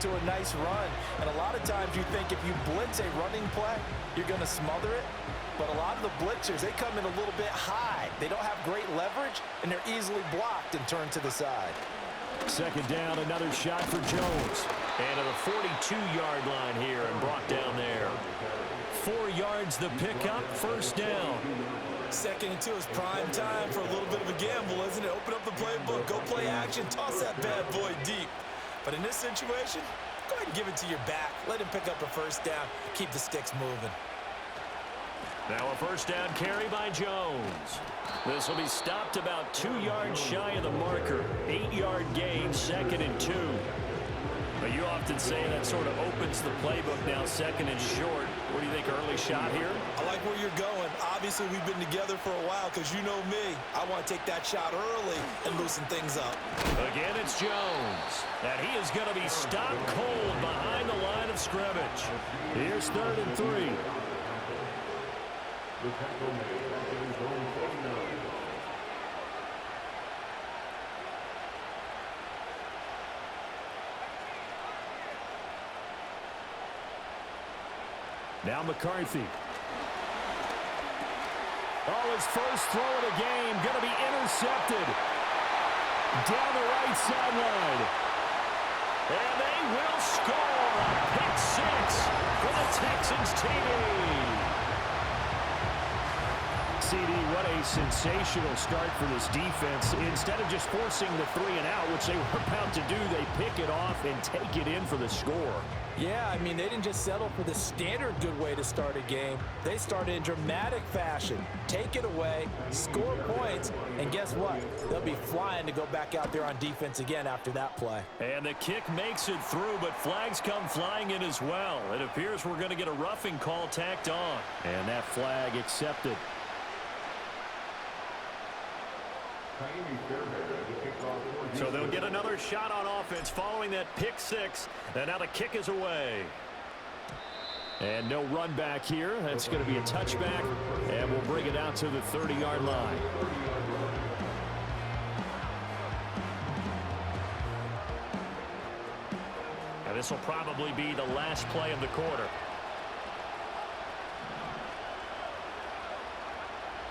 into a nice run. And a lot of times you think if you blitz a running play, you're going to smother it. But a lot of the blitzers, they come in a little bit high. They don't have great leverage, and they're easily blocked and turned to the side. Second down, another shot for Jones. And to the 42-yard line here and brought down there. 4 yards the pickup, first down. 2nd and 2 is prime time for a little bit of a gamble, isn't it? Open up the playbook, go play action, toss that bad boy deep. But in this situation, go ahead and give it to your back. Let him pick up a first down. Keep the sticks moving. Now a first down carry by Jones. This will be stopped about 2 yards shy of the marker. 8-yard gain, 2nd and 2. But you often say that sort of opens the playbook now, 2nd and short. What do you think, early shot here? I like where you're going. Obviously, we've been together for a while because you know me. I want to take that shot early and loosen things up. Again, it's Jones. And he is going to be stopped cold behind the line of scrimmage. Here's 3rd and 3. The tackle made at his own 49. Now McCarthy. Oh, his first throw of the game going to be intercepted down the right sideline. And they will score a pick 6 for the Texans TV. CD, what a sensational start for this defense. Instead of just forcing the 3 and out, which they were about to do, they pick it off and take it in for the score. Yeah, I mean, they didn't just settle for the standard good way to start a game. They started in dramatic fashion. Take it away, score points, and guess what? They'll be flying to go back out there on defense again after that play. And the kick makes it through, but flags come flying in as well. It appears we're going to get a roughing call tacked on. And that flag accepted. So they'll get another shot on offense following that pick 6. And now the kick is away. And no run back here. That's going to be a touchback. And we'll bring it out to the 30-yard line. And this will probably be the last play of the quarter.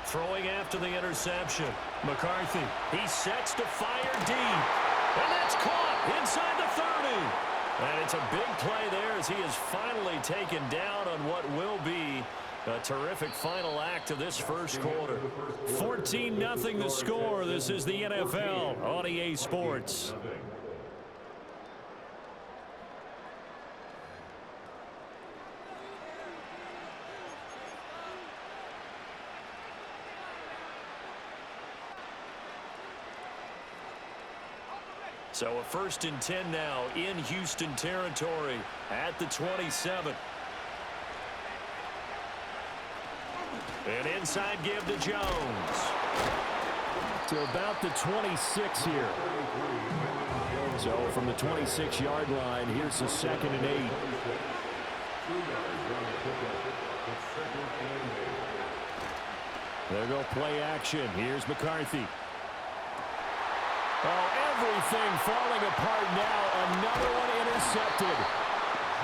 Throwing after the interception. McCarthy, he sets to fire deep. And that's caught inside the 30. And it's a big play there as he is finally taken down on what will be a terrific final act of this first quarter. 14-0 the score. This is the NFL on EA Sports. So a 1st and 10 now in Houston territory at the 27. An inside give to Jones. To about the 26 here. So from the 26-yard line, here's the 2nd and 8. There go play action. Here's McCarthy. Oh, everything falling apart now. Another one intercepted.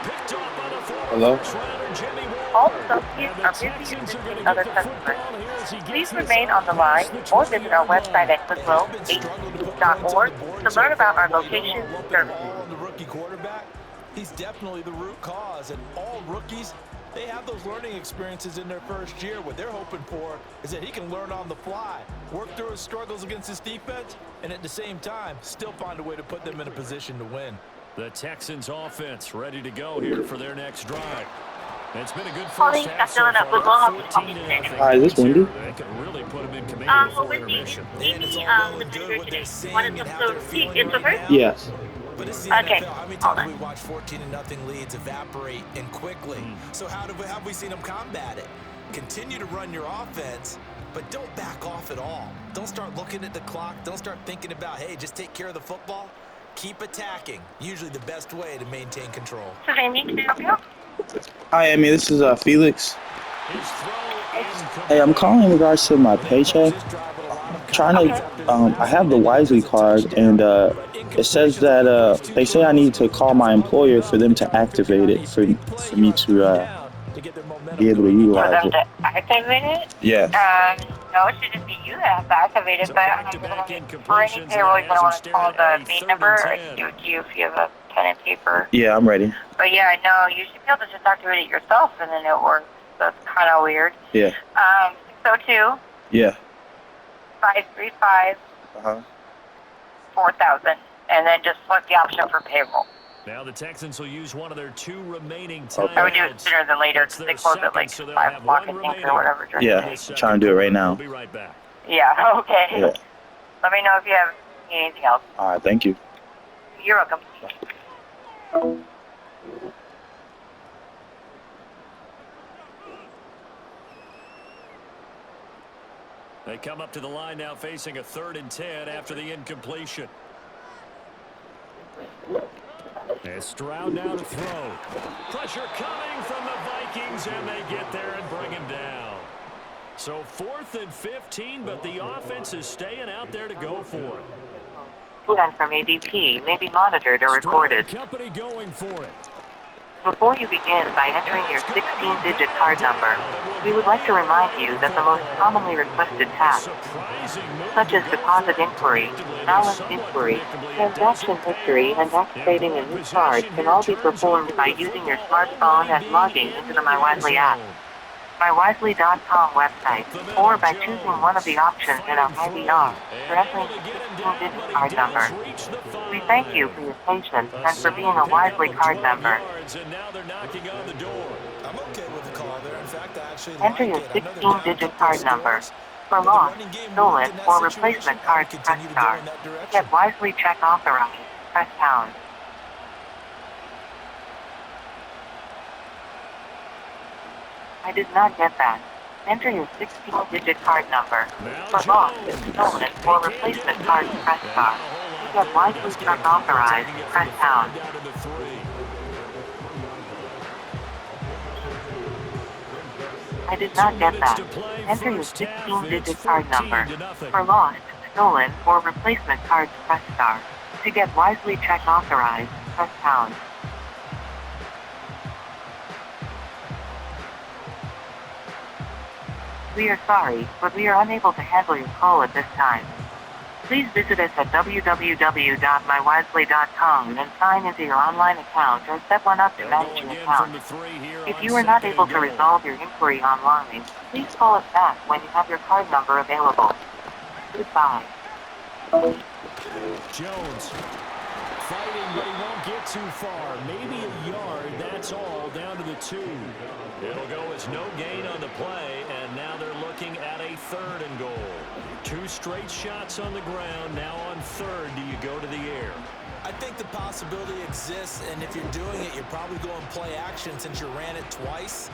Picked off by the former first-rounder Jimmy Ward. All associates are busy assisting other customers. Please remain on the line or visit our website at goodwill.org to learn about our locations and services. The rookie quarterback, he's definitely the root cause, and all rookies, they have those learning experiences in their first year. What they're hoping for is that he can learn on the fly, work through his struggles against his defense, and at the same time, still find a way to put them in a position to win. The Texans offense ready to go here for their next drive. It's been a good first half so far. 14-0. Hi, is this Wendy? They can really put him in command before intermission. Yes. But this is the NFL. How many times have we watched 14-0 leads evaporate and quickly? So how have we seen them combat it? Continue to run your offense, but don't back off at all. Don't start looking at the clock. Don't start thinking about, hey, just take care of the football. Keep attacking. Usually the best way to maintain control. Hi, Amy. This is Felix. Hey, I'm calling in regards to my paycheck. Trying to, I have the Wisely card, and It says that they say I need to call my employer for them to activate it for me to be able to For utilize them it. to activate it? Yeah. No, it should just be you that has to activate it. So But back-to-back for any incompletions, payroll, that you're has going to him want to staring call at the a main 3rd number. and I can 10. give it to you if you have a pen and paper. Yeah, I'm ready. But yeah, no, you should be able to just activate it yourself, and then it works. That's kind of weird. Yeah. 602 Yeah. 535 Uh-huh. 4000, and then just select the option for payroll. Now the Texans will use one of their 2 remaining I would do it timeouts. sooner than later That's because their they close at second, like so they'll 5 have o'clock, one I think, remaining. or whatever. During Yeah. the day. I'm trying to do it right now. We'll be right back. Yeah, okay. Yeah. Let me know if you have anything else. All right, thank you. You're welcome. They come up to the line now facing a 3rd and 10 after the incompletion. And Stroud now to throw. Pressure coming from the Vikings, and they get there and bring him down. So 4th and 15, but the offense is staying out there to go for it. Line from ADP may be monitored or recorded. Company going for it. Before you begin by entering your 16-digit card number, we would like to remind you that the most commonly requested tasks, such as deposit inquiry, balance inquiry, transaction history, and activating a new card can all be performed by using your smartphone and logging into the MyWisely app, MyWisely.com website, or by choosing one of the options in our IVR for entering the 16-digit card number. We thank you for your patience and for being a Wisely card member. I'm okay with the call there. In fact, I actually Enter your 16-digit card number. For lost, stolen, or replacement cards, press star. To get Wisely check authorized, press pound. I did not get that. Enter your 16-digit card number. For lost, stolen, or replacement cards, press star. To get Wisely check authorized, press pound. I did not get that. Enter your 16-digit card number. For lost, stolen, or replacement cards, press star. To get Wisely check authorized, press pound. We are sorry, but we are unable to handle your call at this time. Please visit us at www.mywisely.com and sign into your online account or set one up to manage an account. If you are not able to resolve your inquiry online, please call us back when you have your card number available. Goodbye. Jones fighting, but he won't get too far. Maybe a yard, that's all, down to the 2. It'll go as no gain on the play, and now they're looking at a 3rd and goal. 2 straight shots on the ground. Now on 3rd, do you go to the air? I think the possibility exists, and if you're doing it, you're probably going play action since you ran it twice.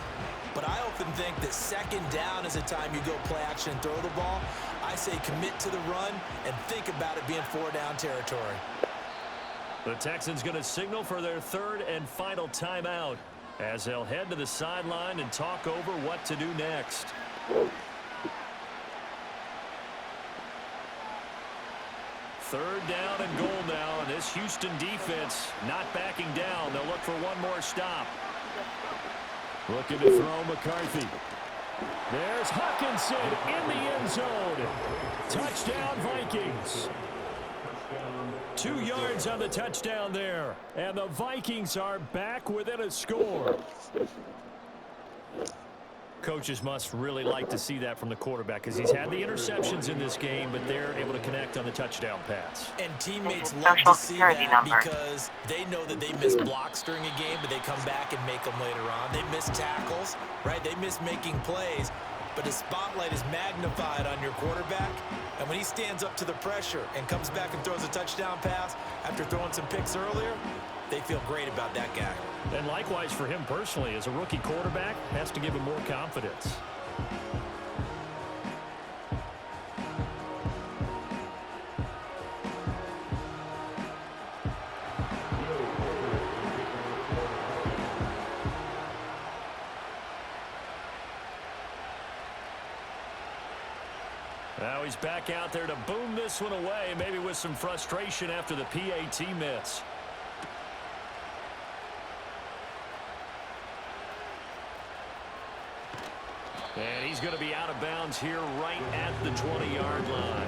But I often think that 2nd down is a time you go play action and throw the ball. I say commit to the run and think about it being 4-down territory. The Texans going to signal for their 3rd and final timeout as they'll head to the sideline and talk over what to do next. Third down and goal now, and this Houston defense not backing down. They'll look for one more stop. Looking to throw McCarthy. There's Hawkinson in the end zone. Touchdown Vikings. 2 yards on the touchdown there. And the Vikings are back within a score. Coaches must really like to see that from the quarterback because he's had the interceptions in this game, but they're able to connect on the touchdown pass. And teammates love to see that because they know that they miss blocks during a game, but they come back and make them later on. They miss tackles, right? They miss making plays, but the spotlight is magnified on your quarterback. And when he stands up to the pressure and comes back and throws a touchdown pass after throwing some picks earlier, they feel great about that guy. And likewise for him personally, as a rookie quarterback, has to give him more confidence. Now he's he's back out there to boom this one away, maybe with some frustration after the PAT miss. And he's going to be out of bounds here right at the 20-yard line.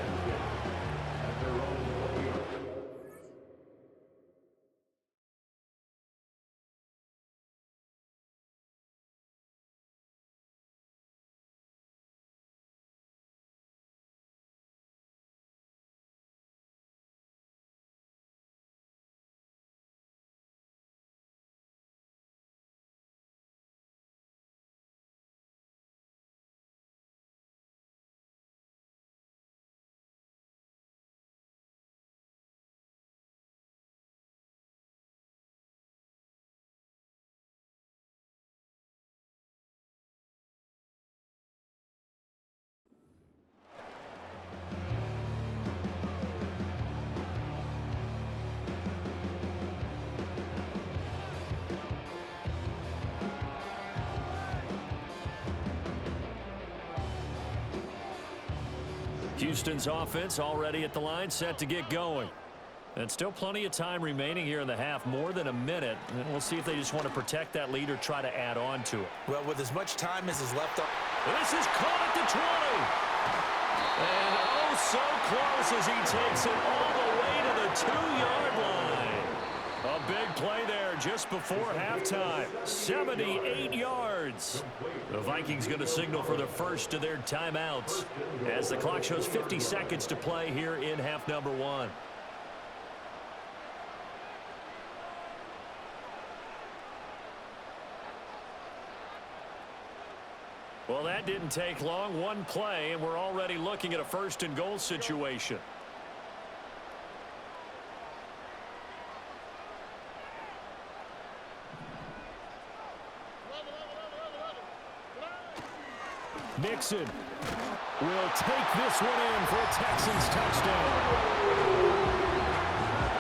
Houston's offense already at the line, set to get going. And still plenty of time remaining here in the half, more than a minute. And we'll see if they just want to protect that lead or try to add on to it. Well, with as much time as is left on. This is caught at the 20. And oh, so close as he takes it all the way to the 2-yard line. A big play there just before halftime. 78 yards. The Vikings going to signal for the first of their timeouts as the clock shows 50 seconds to play here in half number 1. Well, that didn't take long. One play, and we're already looking at a first and goal situation. Mixon will take this one in for a Texans touchdown.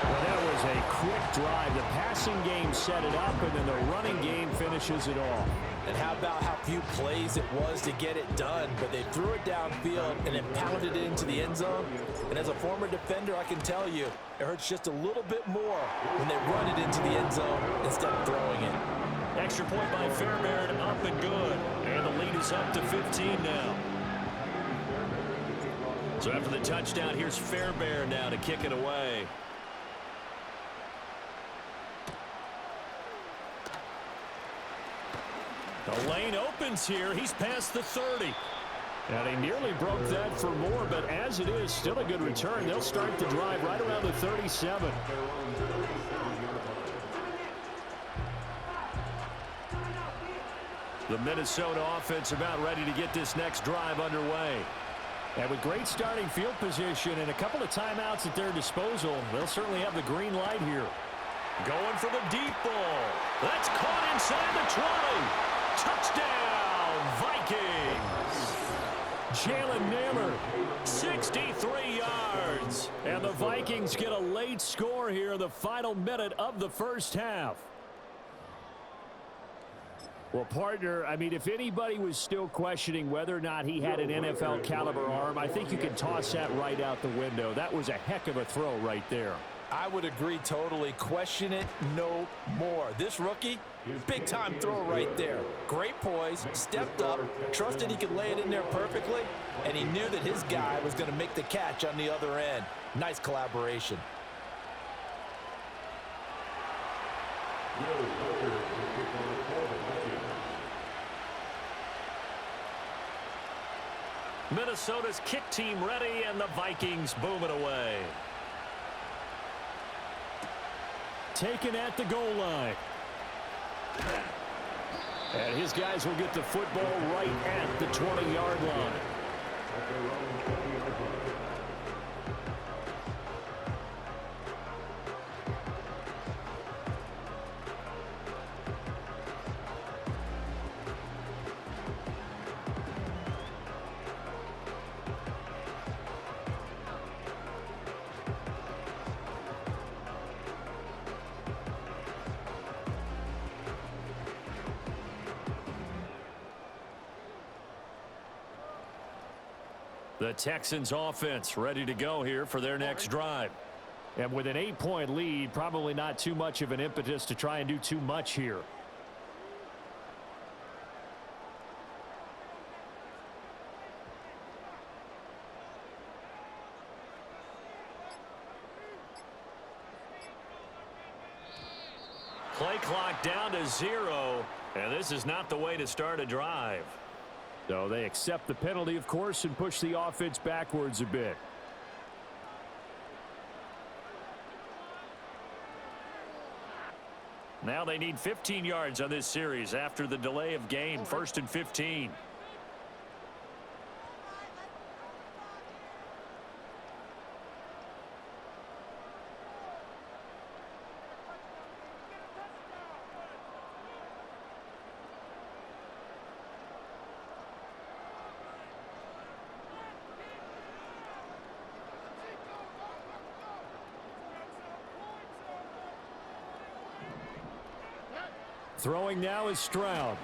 Well, that was a quick drive. The passing game set it up, and then the running game finishes it off. And how about how few plays it was to get it done, but they threw it downfield and then pounded it into the end zone. And as a former defender, I can tell you, it hurts just a little bit more when they run it into the end zone instead of throwing it. Extra point by Fairbairn, up and good. And the lead is up to 15 now. So after the touchdown, here's Fairbairn now to kick it away. The lane opens here. He's past the 30. And he nearly broke that for more, but as it is, still a good return. They'll start the drive right around the 37. The Minnesota offense about ready to get this next drive underway. And with great starting field position and a couple of timeouts at their disposal, they'll certainly have the green light here. Going for the deep ball. That's caught inside the 20. Touchdown, Vikings. Jalen Naylor, 63 yards. And the Vikings get a late score here in the final minute of the first half. Well, partner, I mean, if anybody was still questioning whether or not he had an NFL caliber arm, I think you can toss that right out the window. That was a heck of a throw right there. I would agree totally. Question it no more. This rookie, big time throw right there. Great poise, stepped up, trusted he could lay it in there perfectly, and he knew that his guy was going to make the catch on the other end. Nice collaboration. Minnesota's kick team ready, and the Vikings boom it away. Taken at the goal line. And his guys will get the football right at the 20-yard line. The Texans offense ready to go here for their next drive. And with an 8-point lead, probably not too much of an impetus to try and do too much here. Play clock down to 0, and this is not the way to start a drive. So they accept the penalty, of course, and push the offense backwards a bit. Now they need 15 yards on this series after the delay of game. 1st and 15. Throwing now is Stroud.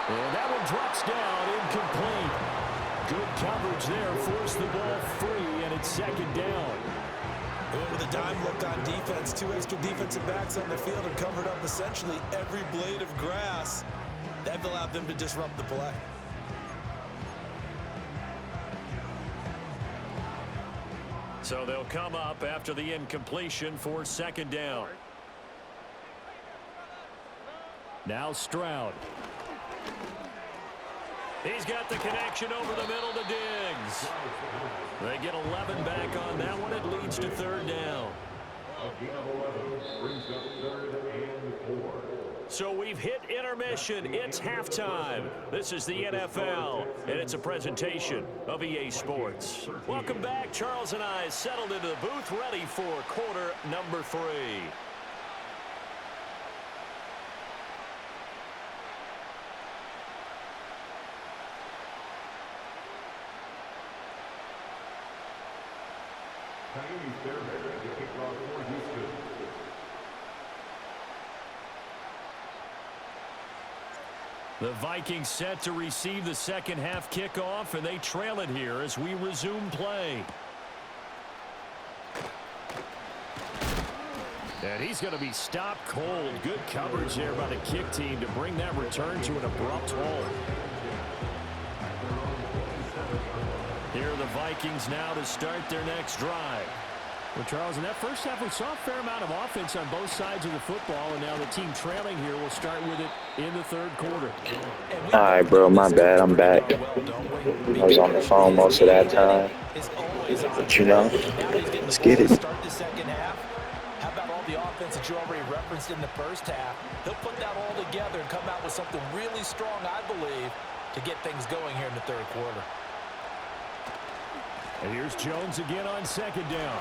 And that one drops down, incomplete. Good coverage there, forced the ball free, and it's 2nd down. With a dime look on defense, 2 extra defensive backs on the field and covered up essentially every blade of grass. That allowed them to disrupt the play. So they'll come up after the incompletion for 2nd down. Now Stroud. He's got the connection over the middle to Diggs. They get 11 back on that one. It leads to 3rd down. So we've hit intermission. It's halftime. This is the NFL, and it's a presentation of EA Sports. Welcome back. Charles and I settled into the booth, ready for quarter number 3. The Vikings set to receive the second half kickoff, and they trail it here as we resume play. And he's going to be stopped cold. Good coverage there by the kick team to bring that return to an abrupt halt. Here are the Vikings now to start their next drive. Well, Charles, in that first half, we saw a fair amount of offense on both sides of the football, and now the team trailing here will start with it in the 3rd quarter. All right, bro, my bad. I'm back. I was on the phone most of that time. But, you know, let's get it. Start the second half. How about all the offense that you already referenced in the first half? He'll put that all together and come out with something really strong, I believe, to get things going here in the 3rd quarter. And here's Jones again on 2nd down.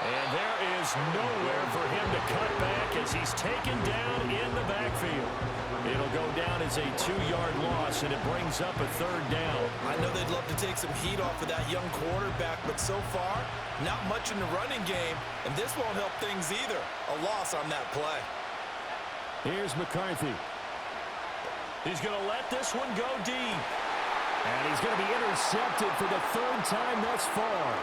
And there is nowhere for him to cut back as he's taken down in the backfield. It'll go down as a 2-yard loss, and it brings up a 3rd down. I know they'd love to take some heat off of that young quarterback, but so far, not much in the running game, and this won't help things either. A loss on that play. Here's McCarthy. He's going to let this one go deep. And he's going to be intercepted for the 3rd time thus far.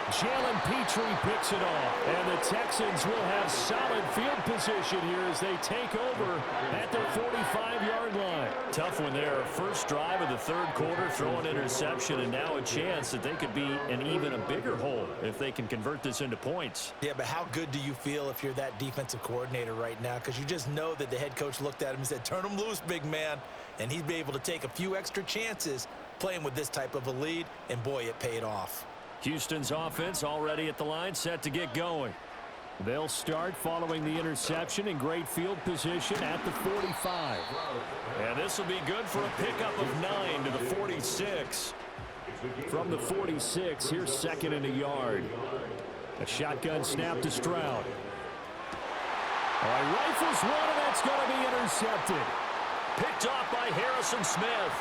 Jalen Petrie picks it off. And the Texans will have solid field position here as they take over at their 45-yard line. Tough one there. First drive of the 3rd quarter, throw an interception, and now a chance that they could be in even a bigger hole if they can convert this into points. Yeah, but how good do you feel if you're that defensive coordinator right now? Because you just know that the head coach looked at him and said, turn him loose, big man. And he'd be able to take a few extra chances playing with this type of a lead, and boy, it paid off. Houston's offense already at the line, set to get going. They'll start following the interception in great field position at the 45. And this will be good for a pickup of 9 to the 46. From the 46, here's 2nd and a yard. A shotgun snap to Stroud. All right, rifles one, and that's going to be intercepted. Picked off by Harrison Smith.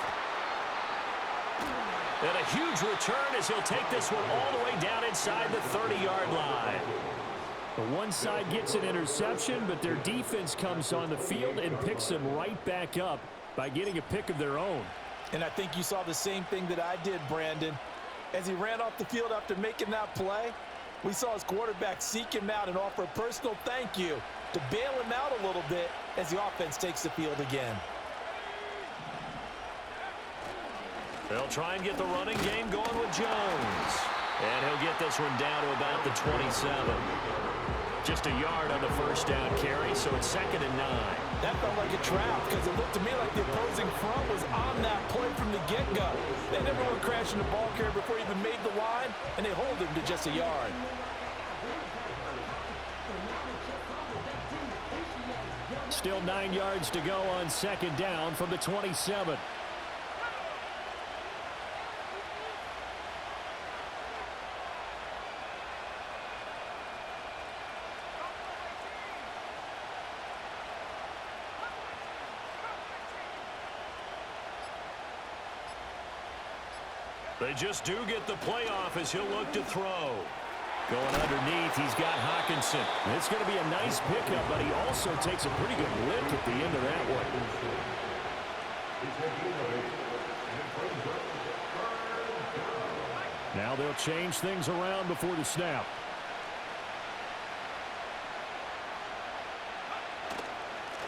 And a huge return as he'll take this one all the way down inside the 30-yard line. The one side gets an interception, but their defense comes on the field and picks them right back up by getting a pick of their own. And I think you saw the same thing that I did, Brandon. As he ran off the field after making that play, we saw his quarterback seek him out and offer a personal thank you to bail him out a little bit as the offense takes the field again. They'll try and get the running game going with Jones. And he'll get this one down to about the 27. Just a yard on the first down carry, so it's 2nd and 9. That felt like a trap because it looked to me like the opposing front was on that play from the get-go. They never went crashing the ball carrier before he even made the line, and they hold him to just a yard. Still 9 yards to go on 2nd down from the 27. They just do get the playoff as he'll look to throw. Going underneath, he's got Hawkinson. It's going to be a nice pickup, but he also takes a pretty good lift at the end of that one. Now they'll change things around before the snap.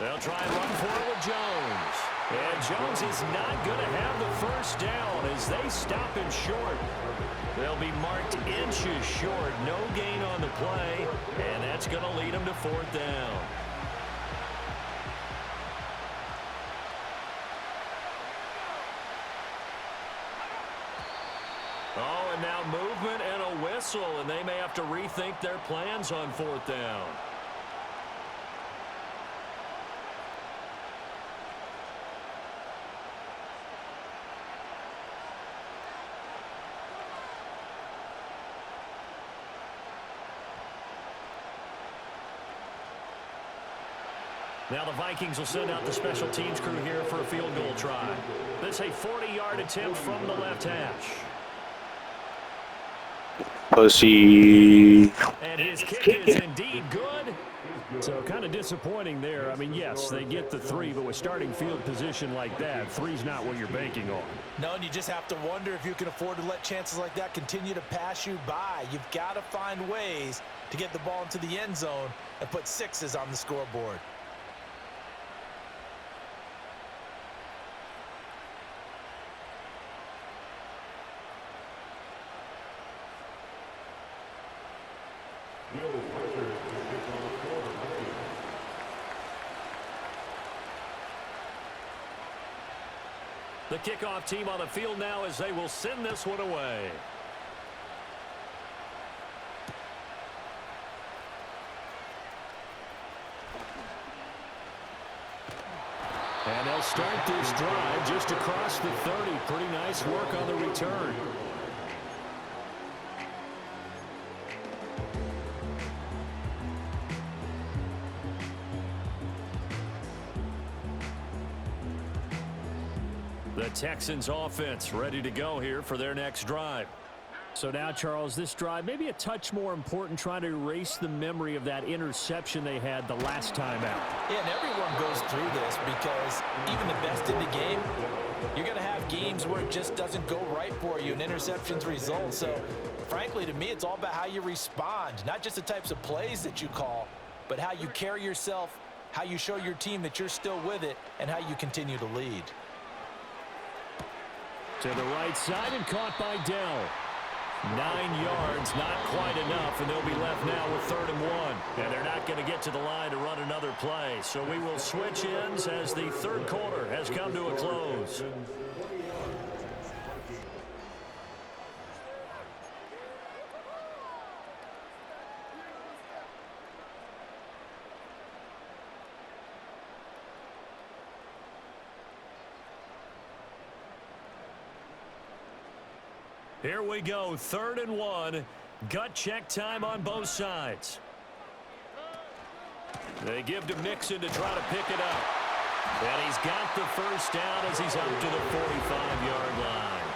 They'll try and run for it with Jones. And Jones is not going to have the first down as they stop him short. They'll be marked inches short. No gain on the play, and that's going to lead them to 4th down. Oh, and now movement and a whistle, and they may have to rethink their plans on 4th down. Now the Vikings will send out the special teams crew here for a field goal try. This a 40-yard attempt from the left hash. Pussy. And his kick is indeed good. So kind of disappointing there. I mean, yes, they get the 3, but with starting field position like that, 3's not what you're banking on. No, and you just have to wonder if you can afford to let chances like that continue to pass you by. You've got to find ways to get the ball into the end zone and put 6s on the scoreboard. The kickoff team on the field now as they will send this one away. And they'll start this drive just across the 30. Pretty nice work on the return. The Texans offense ready to go here for their next drive. So now, Charles, this drive may be a touch more important, trying to erase the memory of that interception they had the last time out. Yeah, and everyone goes through this because even the best in the game, you're going to have games where it just doesn't go right for you and interceptions result. So, frankly, to me, it's all about how you respond, not just the types of plays that you call, but how you carry yourself, how you show your team that you're still with it, and how you continue to lead. To the right side and caught by Dell. 9 yards, not quite enough, and they'll be left now with 3rd and 1. And they're not going to get to the line to run another play. So we will switch ends as the 3rd quarter has come to a close. Here we go, 3rd and 1. Gut check time on both sides. They give to Mixon to try to pick it up. And he's got the first down as he's up to the 45-yard line.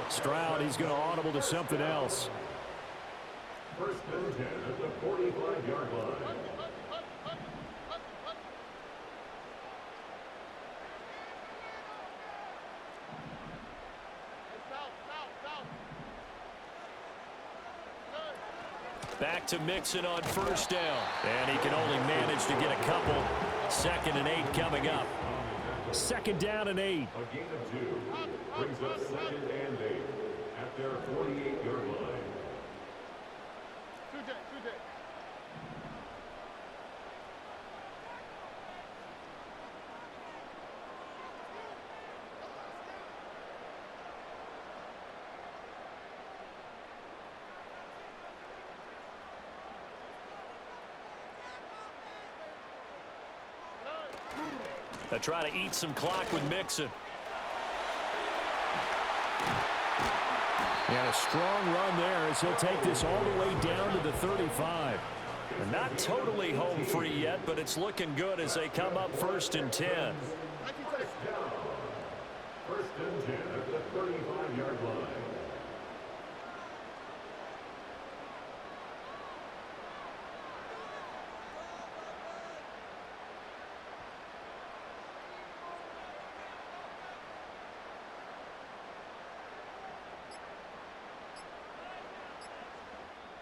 Stroud, he's going to audible to something else. First and 10 at the 45-yard line. Back to Mixon on first down. And he can only manage to get a couple. 2nd and 8 coming up. 2nd down and 8. A gain of 2 brings up 2nd and 8 at their 48-yard line. They try to eat some clock with Mixon. And a strong run there as he'll take this all the way down to the 35. They're not totally home free yet, but it's looking good as they come up 1st and 10. First and 10 at the 35-yard line.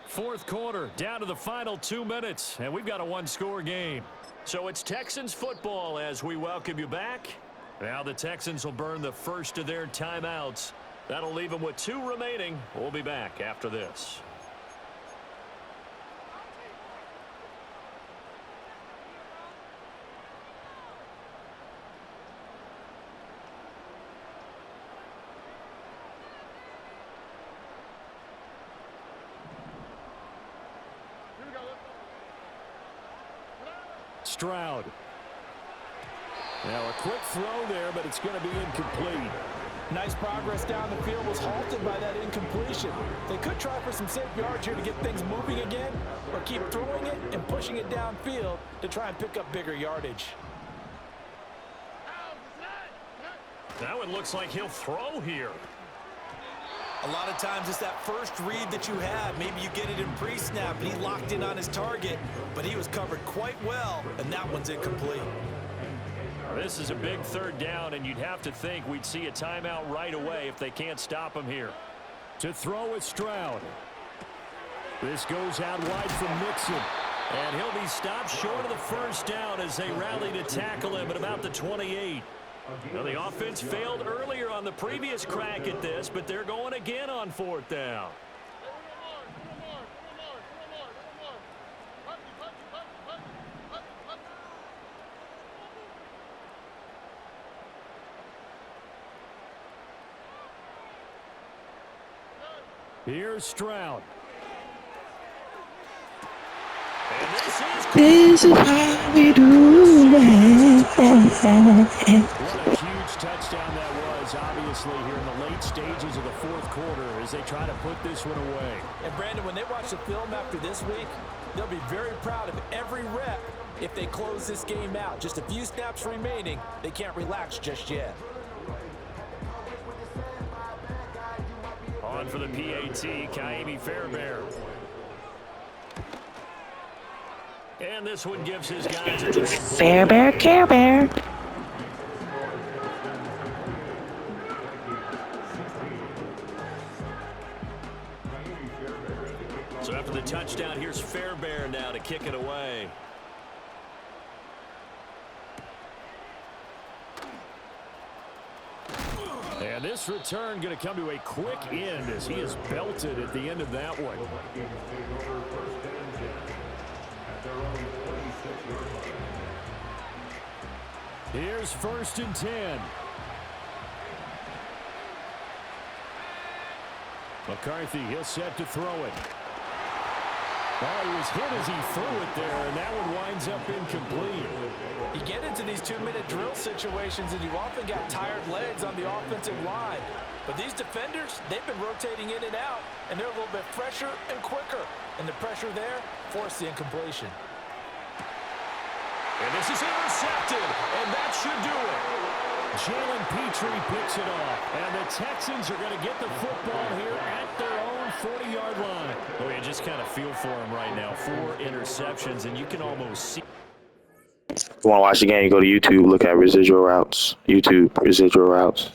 Fourth quarter, down to the final 2 minutes, and we've got a one-score game. So it's Texans football as we welcome you back. Now the Texans will burn the first of their timeouts. That'll leave them with 2 remaining. We'll be back after this. Stroud. Now a quick throw there, but it's going to be incomplete. Nice progress down the field was halted by that incompletion. They could try for some safe yards here to get things moving again, or keep throwing it and pushing it downfield to try and pick up bigger yardage. Now it looks like he'll throw here. A lot of times it's that first read that you have. Maybe you get it in pre-snap, and he locked in on his target, but he was covered quite well, and that one's incomplete. This is a big 3rd down, and you'd have to think we'd see a timeout right away if they can't stop him here. To throw is Stroud. This goes out wide from Mixon. And he'll be stopped short of the 1st down as they rally to tackle him at about the 28. Now, the offense failed earlier on the previous crack at this, but they're going again on 4th down. Here's Stroud. And This is how we do it. What a huge touchdown that was, obviously, here in the late stages of the 4th quarter as they try to put this one away. And, Brandon, when they watch the film after this week, they'll be very proud of every rep if they close this game out. Just a few snaps remaining. They can't relax just yet. On for the PAT, Kaimi Fairbairn. And this one gives his guys a Fair Bear, Care Bear. So after the touchdown, here's Fairbairn now to kick it away. And this return going to come to a quick end as he is belted at the end of that one. Here's 1st and 10. McCarthy, he'll set to throw it. Oh, he was hit as he threw it there, and that one winds up incomplete. You get into these 2-minute drill situations, and you've often got tired legs on the offensive line. But these defenders, they've been rotating in and out, and they're a little bit fresher and quicker. And the pressure there forced the incompletion. And this is intercepted, and that should do it. Jalen Petrie picks it off, and the Texans are going to get the football here at their own 40-yard line. Oh, you just kind of feel for him right now. 4 interceptions, and you can almost see. If you want to watch the game, you go to YouTube, look at residual routes. YouTube, residual routes.